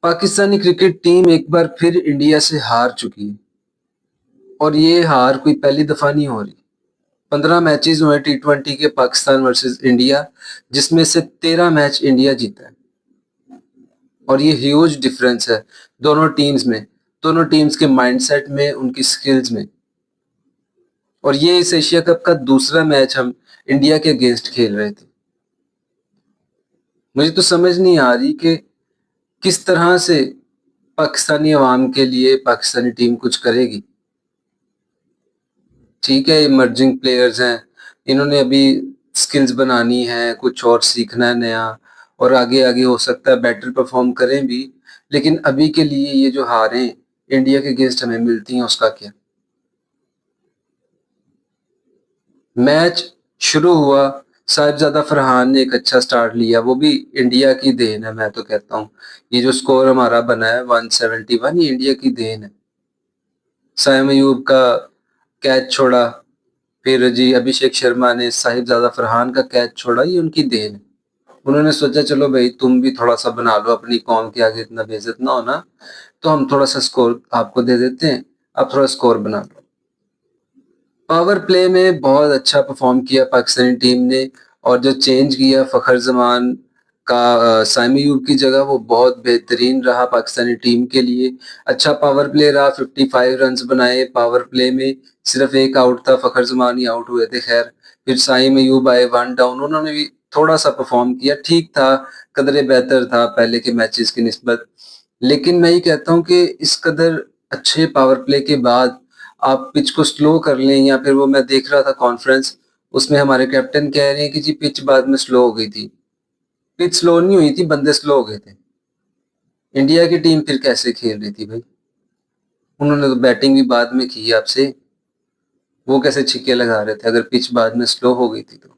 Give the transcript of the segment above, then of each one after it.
Pakistani cricket team एक बार फिर India से हार चुकी है और ये हार कोई पहली दफा नहीं हो रही। 15 मैचेस हुए टी20 के पाकिस्तान वर्सेस इंडिया, जिसमें से 13 मैच इंडिया जीता है और ये ह्यूज डिफरेंस है दोनों टीम्स में, दोनों टीम्स के माइंडसेट में, उनकी स्किल्स में। और ये इस एशिया कप का दूसरा मैच हम इंडिया के अगेंस्ट खेल रहे थे। मुझे तो समझ नहीं आ रही कि किस तरह से पाकिस्तानी अवाम के लिए पाकिस्तानी टीम कुछ करेगी। ठीक है, इमर्जिंग प्लेयर्स हैं, इन्होंने अभी स्किल्स बनानी है, कुछ और सीखना है नया, और आगे आगे हो सकता है बेटर परफॉर्म करें भी। लेकिन अभी के लिए ये जो हारें इंडिया के अगेंस्ट हमें मिलती हैं, उसका क्या? मैच शुरू हुआ, साहिबजादा फरहान ने एक अच्छा स्टार्ट लिया, वो भी इंडिया की देन है। मैं तो कहता हूँ ये जो स्कोर हमारा बना है 171, ये इंडिया की देन है। साइम अयूब का कैच छोड़ा, फिर जी अभिषेक शर्मा ने साहिबजादा फरहान का कैच छोड़ा, ये उनकी देन है। उन्होंने सोचा चलो भाई तुम भी थोड़ा सा बना लो, अपनी कौम के आगे इतना बेइज्जत ना होना, तो हम थोड़ा सा स्कोर आपको दे देते हैं, आप थोड़ा स्कोर बना लो। पावर प्ले में बहुत अच्छा परफॉर्म किया पाकिस्तानी टीम ने, और जो चेंज किया फखर जमान का साइम अयूब की जगह, वो बहुत बेहतरीन रहा पाकिस्तानी टीम के लिए। अच्छा पावर प्ले रहा, 55 रन्स बनाए पावर प्ले में, सिर्फ एक आउट था, फखर जमान ही आउट हुए थे। खैर फिर साइम अयूब आए 1 डाउन, उन्होंने भी थोड़ा सा परफॉर्म किया, ठीक था, कदरे बेहतर था पहले के मैचेस की निस्बत। लेकिन मैं ये कहता हूँ कि इस कदर अच्छे पावर प्ले के बाद आप पिच को स्लो कर लें, या फिर वो मैं देख रहा था कॉन्फ्रेंस, उसमें हमारे कैप्टन कह रहे हैं कि जी पिच बाद में स्लो हो गई थी। पिच स्लो नहीं हुई थी, बंदे स्लो हो गए थे। इंडिया की टीम फिर कैसे खेल रही थी भाई? उन्होंने तो बैटिंग भी बाद में की आपसे, वो कैसे छिक्के लगा रहे थे अगर पिच बाद में स्लो हो गई थी तो?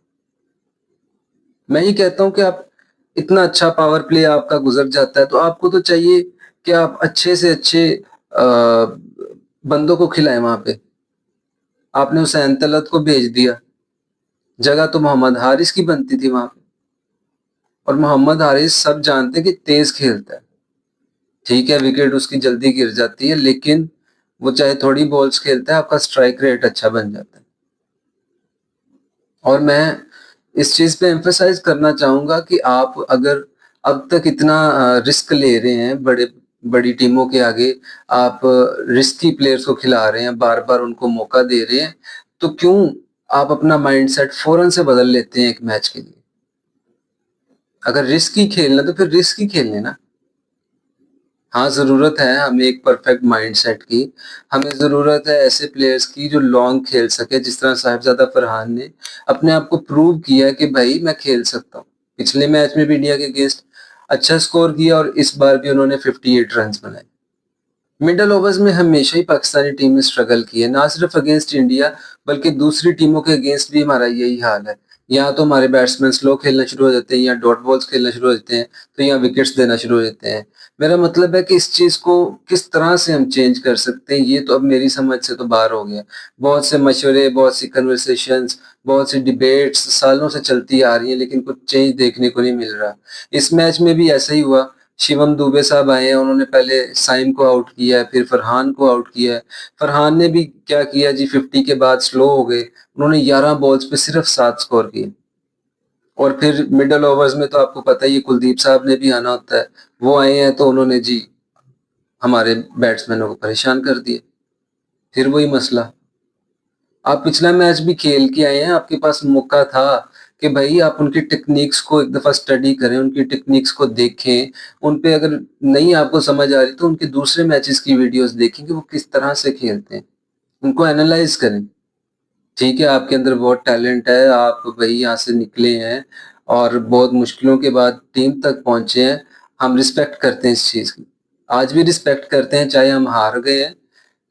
मैं ये कहता हूँ कि आप इतना अच्छा पावर प्ले आपका गुजर जाता है, तो आपको तो चाहिए कि आप अच्छे से अच्छे बंदों को खिलाएं वहां पे। आपने हुसैन तलत को भेज दिया, जगह तो मोहम्मद हारिस की बनती थी वहां पे। और मोहम्मद हारिस सब जानते हैं कि तेज खेलता है। ठीक है, विकेट उसकी जल्दी गिर जाती है, लेकिन वो चाहे थोड़ी बॉल्स खेलता है, आपका स्ट्राइक रेट अच्छा बन जाता है। और मैं इस चीज पे एम्फेसाइज करना चाहूंगा कि आप अगर अब तक इतना रिस्क ले रहे हैं बड़े बड़ी टीमों के आगे, आप रिस्की प्लेयर्स को खिला रहे हैं, बार बार उनको मौका दे रहे हैं, तो क्यों आप अपना माइंडसेट फौरन से बदल लेते हैं एक मैच के लिए? अगर रिस्क ही खेलना तो फिर रिस्क ही खेलने ना। हाँ, ज़रूरत है हमें एक परफेक्ट माइंडसेट की, हमें ज़रूरत है ऐसे प्लेयर्स की जो लॉन्ग खेल सके, जिस तरह साहिबजादा फरहान ने अपने आप को प्रूव किया कि भाई मैं खेल सकता हूँ। पिछले मैच में भी इंडिया के अगेंस्ट अच्छा स्कोर किया और इस बार भी उन्होंने 58 रन्स बनाए। मिडल ओवर्स में हमेशा ही पाकिस्तानी टीम ने स्ट्रगल की है, ना सिर्फ अगेंस्ट इंडिया बल्कि दूसरी टीमों के अगेंस्ट भी हमारा यही हाल है। यहाँ तो हमारे बैट्समैन स्लो खेलना शुरू हो जाते हैं, या डॉट बॉल्स खेलना शुरू हो जाते हैं, तो यहाँ विकेट्स देना शुरू हो जाते हैं। मेरा मतलब है कि इस चीज को किस तरह से हम चेंज कर सकते हैं, ये तो अब मेरी समझ से तो बाहर हो गया। बहुत से मशवरे, बहुत सी कन्वर्सेशंस, बहुत सी डिबेट्स सालों से चलती आ रही हैं, लेकिन कुछ चेंज देखने को नहीं मिल रहा। इस मैच में भी ऐसा ही हुआ। शिवम दुबे साहब आए हैं, उन्होंने पहले साइम को आउट किया है, फिर फरहान को आउट किया है। फरहान ने भी क्या किया जी, 50 के बाद स्लो हो गए, उन्होंने 11 बॉल्स पे सिर्फ 7 स्कोर किए। और फिर मिडल ओवर्स में तो आपको पता ही है, कुलदीप साहब ने भी आना होता है, वो आए हैं तो उन्होंने जी हमारे बैट्समैनों को परेशान कर दिए। फिर वही मसला, आप पिछला मैच भी खेल के आए हैं, आपके पास मौका था कि भाई आप उनकी टेक्निक्स को एक दफा स्टडी करें, उनकी टेक्निक्स को देखें, उन पे अगर नहीं आपको समझ आ रही तो उनके दूसरे मैचेस की वीडियोस देखें कि वो किस तरह से खेलते हैं, उनको एनालाइज करें। ठीक है, आपके अंदर बहुत टैलेंट है, आप भाई यहाँ से निकले हैं और बहुत मुश्किलों के बाद टीम तक पहुंचे हैं, हम रिस्पेक्ट करते हैं इस चीज की, आज भी रिस्पेक्ट करते हैं चाहे हम हार गए हैं।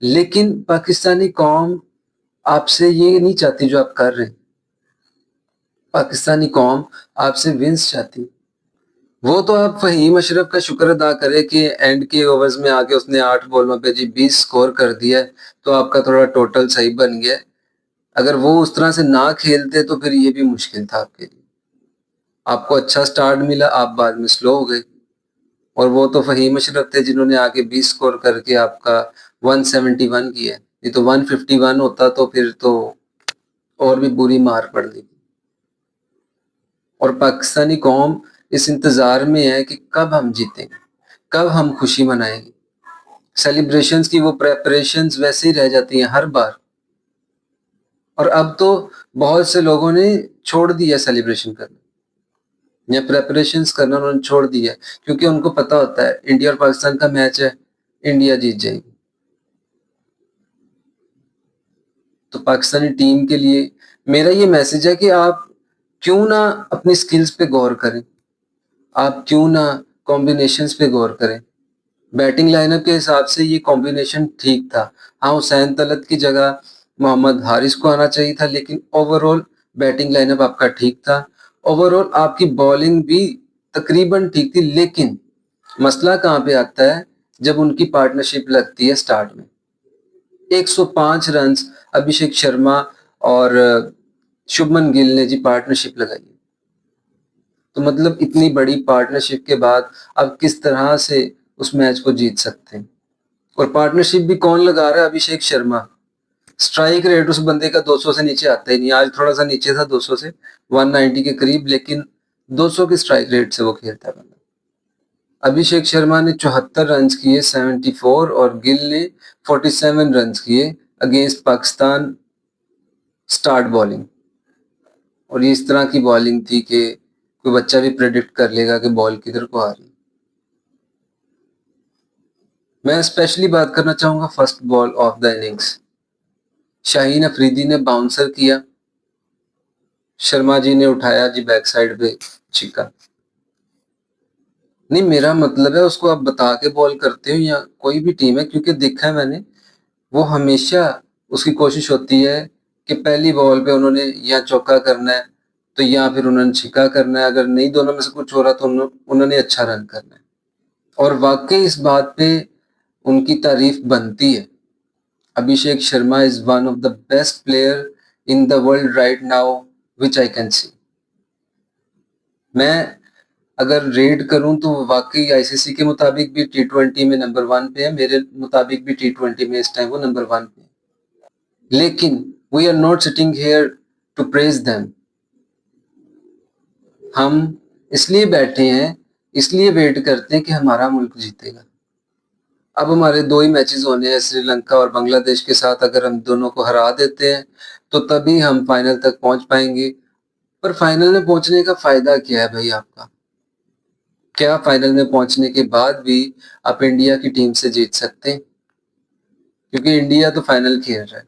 लेकिन पाकिस्तानी कौम आपसे ये नहीं चाहती जो आप कर रहे हैं। पाकिस्तानी कौम आपसे विंस चाहती है। वो तो आप फहीम अशरफ का शुक्र अदा करें कि एंड के ओवर्स में आके उसने 8 बॉलों पे जी 20 स्कोर कर दिया है, तो आपका थोड़ा टोटल सही बन गया। अगर वो उस तरह से ना खेलते तो फिर ये भी मुश्किल था आपके लिए। आपको अच्छा स्टार्ट मिला, आप बाद में स्लो हो गए। और वो तो फ़हीम अशरफ थे जिन्होंने आके 20 स्कोर करके आपका 171 किया। ये तो 151 होता तो फिर तो और भी बुरी मार पड़ ली। और पाकिस्तानी कौम इस इंतज़ार में है कि कब हम जीतेंगे, कब हम खुशी मनाएँगे। सेलिब्रेशंस की वो प्रेपरेशंस वैसे ही रह जाती हैं हर बार। और अब तो बहुत से लोगों ने छोड़ दिया सेलिब्रेशन करना या प्रेपरेशंस करना उन्होंने छोड़ दिया क्योंकि उनको पता होता है इंडिया और पाकिस्तान का मैच है, इंडिया जीत जाएगी। तो पाकिस्तानी टीम के लिए मेरा ये मैसेज है कि आप क्यों ना अपनी स्किल्स पे गौर करें, आप क्यों ना कॉम्बिनेशंस पे गौर करें। बैटिंग लाइनअप के हिसाब से ये कॉम्बिनेशन ठीक था। हाँ, हुसैन तलत की जगह मोहम्मद हारिस को आना चाहिए था, लेकिन ओवरऑल बैटिंग लाइनअप आपका ठीक था। ओवरऑल आपकी बॉलिंग भी तकरीबन ठीक थी, लेकिन मसला कहाँ पे आता है जब उनकी पार्टनरशिप लगती है स्टार्ट में। 105 रन्स अभिषेक शर्मा और शुभमन गिल ने जी पार्टनरशिप लगाई। तो मतलब इतनी बड़ी पार्टनरशिप के बाद अब किस तरह से उस मैच को जीत सकते हैं। और पार्टनरशिप भी कौन लगा रहा है? अभिषेक शर्मा। स्ट्राइक रेट उस बंदे का 200 से नीचे आता ही नहीं। आज थोड़ा सा नीचे था 200 से, 190 के करीब, लेकिन 200 की स्ट्राइक रेट से वो खेलता है बंदा। अभिषेक शर्मा ने 74 रन किए 74, और गिल ने 47 रन किए अगेंस्ट पाकिस्तान स्टार्ट बॉलिंग। और ये इस तरह की बॉलिंग थी कि कोई बच्चा भी प्रेडिक्ट कर लेगा कि बॉल किधर को आ रही। मैं स्पेशली बात करना चाहूंगा first ball of the innings. Shaheen Afridi ने बाउंसर किया, शर्मा जी ने उठाया जी बैक साइड पे छिक्का। नहीं, मेरा मतलब है उसको आप बता के बॉल करते हो या कोई भी टीम है, क्योंकि देखा है मैंने, वो हमेशा उसकी कोशिश होती है कि पहली बॉल पे उन्होंने या चौका करना है तो या फिर उन्होंने छिक्का करना है। अगर नहीं दोनों में से कुछ हो रहा तो उन्होंने अच्छा रन करना है। और वाकई इस बात पे उनकी तारीफ बनती है। Abhishek Sharma is one of the best player in the world right now which I can see. मैं अगर रेड करूं तो वाकई आईसीसी के मुताबिक भी टी20 में नंबर 1 पे है, मेरे मुताबिक भी टी20 में इस टाइम वो नंबर 1 पे है। लेकिन we are not sitting here to praise them. हम इसलिए बैठे हैं, इसलिए वेट करते हैं कि हमारा मुल्क जीतेगा। अब हमारे 2 ही मैचेस होने हैं श्रीलंका और बांग्लादेश के साथ। अगर हम दोनों को हरा देते हैं तो तभी हम फाइनल तक पहुंच पाएंगे। पर फाइनल में पहुंचने का फायदा क्या है भाई आपका? क्या फाइनल में पहुंचने के बाद भी आप इंडिया की टीम से जीत सकते हैं? क्योंकि इंडिया तो फाइनल खेल रहा है।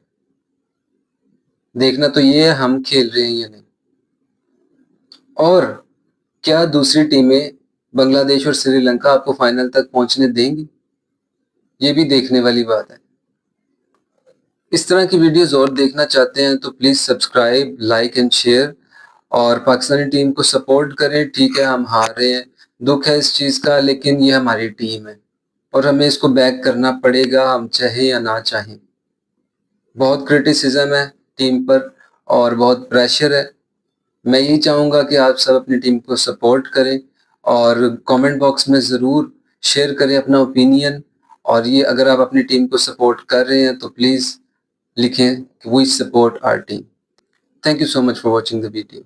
देखना तो ये है हम खेल रहे हैं या नहीं। और क्या दूसरी टीमें बांग्लादेश और श्रीलंका आपको फाइनल तक पहुंचने देंगी? ये भी देखने वाली बात है। इस तरह की वीडियोस और देखना चाहते हैं तो please subscribe, like and share, और पाकिस्तानी टीम को सपोर्ट करें। ठीक है, हम हार रहे हैं, दुख है इस चीज का, लेकिन ये हमारी टीम है और हमें इसको बैक करना पड़ेगा, हम चाहे या ना चाहें। बहुत क्रिटिसिज्म है टीम पर और बहुत प्रेशर है। मैं यही चाहूंगा कि आप सब अपनी टीम को सपोर्ट करें और कमेंट बॉक्स में ज़रूर शेयर करें अपना ओपिनियन। और ये अगर आप अपनी टीम को सपोर्ट कर रहे हैं तो प्लीज़ लिखें कि we support our team. Thank you so much for watching the video.